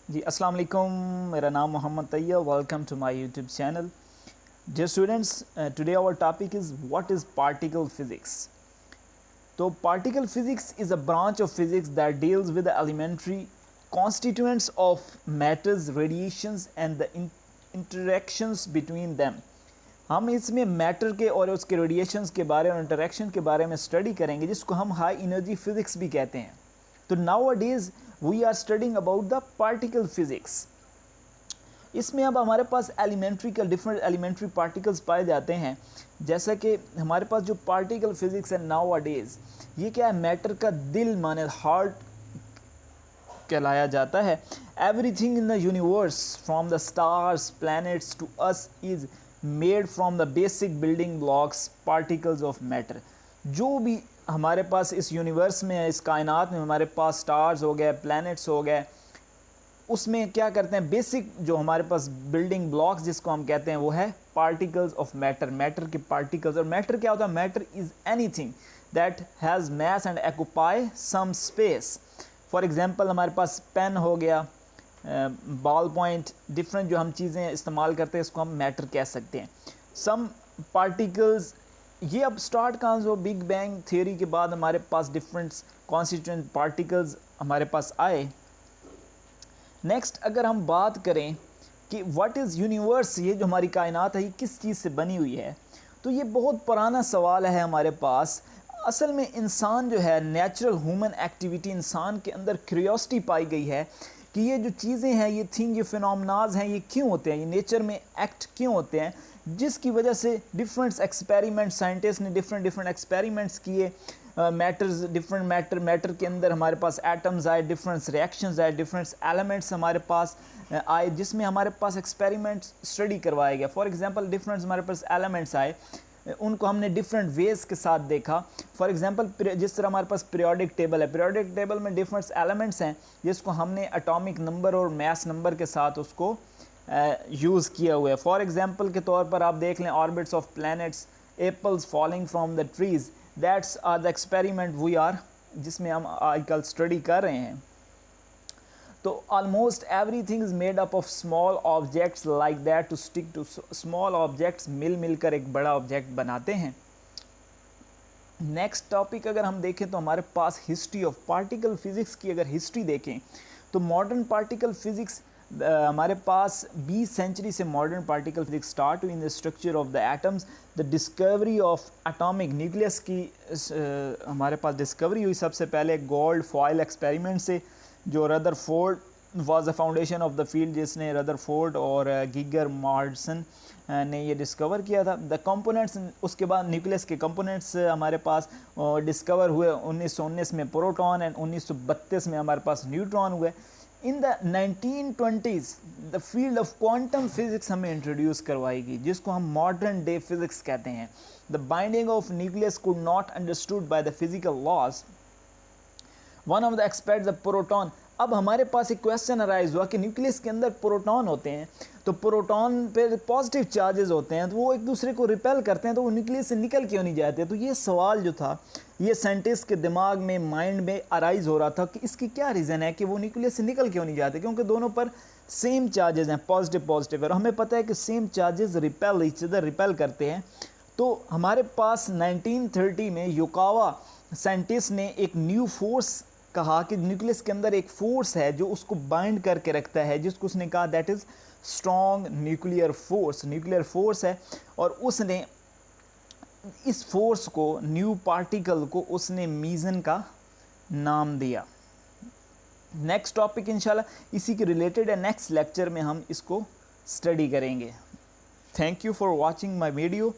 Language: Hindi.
जी अस्सलाम वालेकुम, मेरा नाम Mohammad Tayyab. Welcome to my YouTube channel. Dear students, today our topic is what is particle physics. तो particle physics is a branch of physics that deals with the elementary constituents of matters, radiations and the interactions between them. हम इसमें मैटर के और उसके रेडिएशंस के बारे और इंटरेक्शन के बारे में स्टडी करेंगे, जिसको हम हाई एनर्जी फिज़िक्स भी कहते हैं। तो nowadays we are studying about the particle physics. इसमें अब हमारे पास एलिमेंट्री का डिफरेंट एलिमेंट्री पार्टिकल्स पाए जाते हैं। जैसा कि हमारे पास जो पार्टिकल फिज़िक्स है नाउ डेज, ये क्या है, मैटर का दिल माने हार्ट कहलाया जाता है। Everything in the universe from the stars planets to us is made from the basic building blocks particles of matter. जो भी हमारे पास इस यूनिवर्स में है, इस कायनात में हमारे पास स्टार्स हो गए, प्लैनेट्स हो गए, उसमें क्या करते हैं, बेसिक जो हमारे पास बिल्डिंग ब्लॉक्स जिसको हम कहते हैं वो है पार्टिकल्स ऑफ मैटर। मैटर के पार्टिकल्स। और मैटर क्या होता है? Matter is anything that has mass and occupy some space. For example हमारे पास पेन हो गया, बॉल पॉइंट, डिफरेंट जो हम चीज़ें इस्तेमाल करते हैं इसको हम मैटर कह सकते हैं। सम पार्टिकल्स, ये अब स्टार्ट कहाँ से हो, बिग बैंग थियोरी के बाद हमारे पास डिफरेंट कॉन्स्टिट्यूएंट पार्टिकल्स हमारे पास आए। नेक्स्ट अगर हम बात करें कि व्हाट इज़ यूनिवर्स, ये जो हमारी कायनात है ये किस चीज़ से बनी हुई है, तो ये बहुत पुराना सवाल है हमारे पास। असल में इंसान जो है, नेचुरल ह्यूमन एक्टिविटी, इंसान के अंदर क्यूरियोसिटी पाई गई है कि ये जो चीज़ें हैं, ये थिंग, ये फिनोमेनाज हैं, ये क्यों होते हैं, ये नेचर में एक्ट क्यों होते हैं, जिसकी वजह से डिफरेंट एक्सपेरिमेंट, साइंटिस्ट ने डिफरेंट एक्सपेरिमेंट्स किए। मैटर्स, डिफरेंट मैटर के अंदर हमारे पास एटम्स आए, डिफरेंट रिएक्शंस आए, डिफरेंट एलिमेंट्स हमारे पास आए, जिसमें हमारे पास एक्सपेरिमेंट्स स्टडी करवाया गया। फॉर एग्जांपल डिफरेंट हमारे पास एलिमेंट्स आए, उनको हमने डिफरेंट वेज के साथ देखा। फॉर एग्जांपल जिस तरह हमारे पास पीरियोडिक टेबल है, पीरियोडिक टेबल में डिफरेंट एलिमेंट्स हैं जिसको हमने एटॉमिक नंबर और मास नंबर के साथ उसको यूज़ किया हुआ है। फॉर एग्जांपल के तौर पर आप देख लें orbits of planets, apples falling from the trees, that's are the experiment we are, जिसमें हम आजकल स्टडी कर रहे हैं। तो almost everything is made up of small objects like that to stick to small objects, मिलकर एक बड़ा ऑब्जेक्ट बनाते हैं। नेक्स्ट टॉपिक अगर हम देखें तो हमारे पास हिस्ट्री ऑफ पार्टिकल फिज़िक्स की अगर हिस्ट्री देखें तो मॉडर्न पार्टिकल फिज़िक्स हमारे पास 20 सेंचुरी से मॉडर्न पार्टिकल फिज़िक्स स्टार्ट हुई in the structure of the atoms. The discovery of atomic nucleus की हमारे पास डिस्कवरी हुई सबसे पहले गोल्ड फॉयल एक्सपेरिमेंट से, जो Rutherford was the foundation of the field, जिसने रदरफोर्ड और गीगर मार्डसन ने ये डिस्कवर किया था। द कंपोनेंट्स, उसके बाद न्यूक्लियस के कंपोनेंट्स हमारे पास डिस्कवर हुए 1919 में प्रोटॉन एंड 1932 में हमारे पास न्यूट्रॉन हुए। In the 1920s the field of quantum physics हमें इंट्रोड्यूस करवाई गई, जिसको हम मॉडर्न डे फिज़िक्स कहते हैं। The binding of nucleus could not understood by the physical laws, one of the expect the proton. अब हमारे पास एक क्वेश्चन अराइज हुआ कि न्यूक्लियस के अंदर प्रोटॉन होते हैं, तो प्रोटॉन पे पॉजिटिव चार्जेस होते हैं, तो वो एक दूसरे को रिपेल करते हैं, तो वो न्यूक्लियस से निकल क्यों नहीं जाते। तो ये सवाल जो था, ये साइंटिस्ट के दिमाग में, माइंड में अराइज हो रहा था कि इसकी क्या रीज़न है कि वो न्यूक्लियस से निकल क्यों नहीं जाते, क्योंकि दोनों पर सेम चार्जेस हैं, पॉजिटिव। और हमें पता है कि same charges repel each other, repel करते हैं। तो हमारे पास 1930 में युकावा साइंटिस्ट ने एक न्यू फोर्स कहा कि न्यूक्लियस के अंदर एक फोर्स है जो उसको बाइंड करके रखता है, जिसको उसने कहा that is strong nuclear force. Nuclear force है, और उसने इस फोर्स को, न्यू पार्टिकल को, उसने मीज़न का नाम दिया। नेक्स्ट टॉपिक इंशाल्लाह इसी के रिलेटेड है, नेक्स्ट लेक्चर में हम इसको स्टडी करेंगे। Thank you for watching my video.